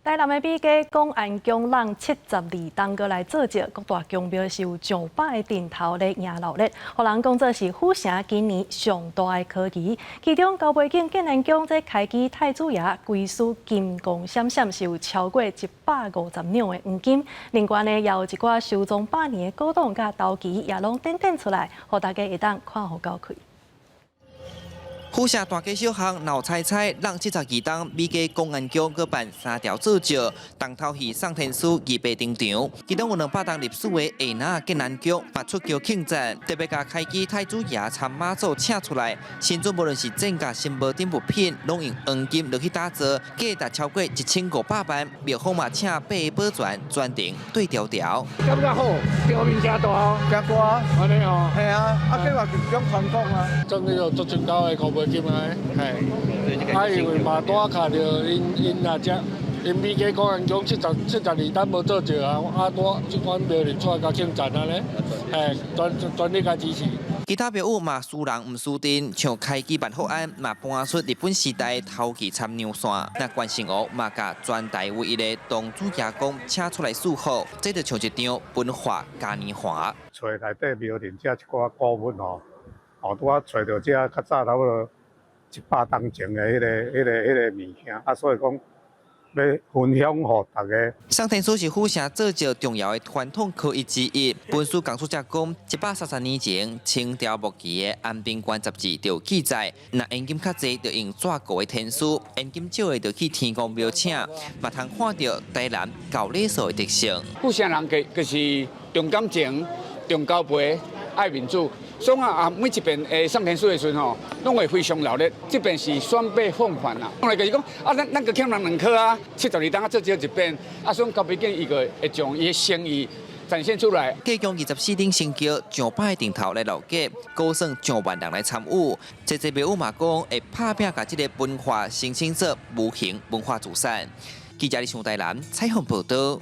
台南的美家公安宫让72档过来做节，各大宫庙是有上百个顶头咧迎闹热，互人讲做是府城今年上大的科技。其中高背景建安宫这开基太子爷归属金光闪闪，是有超过150两的黄金。另外呢，也有一寡收藏百年的古董甲陶器，也拢展出来，互大家会当看好高开。 府城大街小巷闹彩彩，让72档美家公安宫举办3条造就，重头戏上天书2倍登场，其中有200档历史的下南建安宫发出桥庆赞，特别甲开基太子爷参马祖请出来，新尊无论是正甲新宝顶物品，拢用黄金落去打造，价值超过1500万，庙方嘛请8个保全专程对调调。感觉好，场面真大，真大啊！安尼哦，系啊，计划是种传统啊，种那个足真高的高金啊，系，因为嘛拄啊卡着因阿只，因美家公安宫72单无做着啊，拄即款庙里出来甲庆赞啊咧，全力甲支持。其他庙宇嘛输人毋输阵，像开基万福庵嘛搬出日本时代陶器参娘线，那关圣湖嘛甲全台唯一的童子爷公请出来祝福，这就像一场文化嘉年华。找内底庙里遮一寡古物吼。 拄啊找到这较早差不多100当前的迄个物件，所以讲要分享给大家。上天书是府城造就重要的传统科艺之一。本书讲述者讲，130年前清朝末期的《安平关杂志》就有记载，若现金较济，就用纸糊的天书；现金少的，就去天公庙请，嘛通看到台南高礼数的特性。府城人就是重感情、重交陪、爱民主。 所以每一遍上天书的时候，拢会非常热烈。这边是双倍奉还啦。我来就是讲，咱个欠人2颗啊，72档做这一遍，所以高毕竟伊个会将伊的诚意展现出来。计共24顶升桥，上百个顶头来落价，高算上万人来参与。这庙宇嘛讲会拍拼，甲这个文化申请做无形文化资产。记者李上台南采访报道。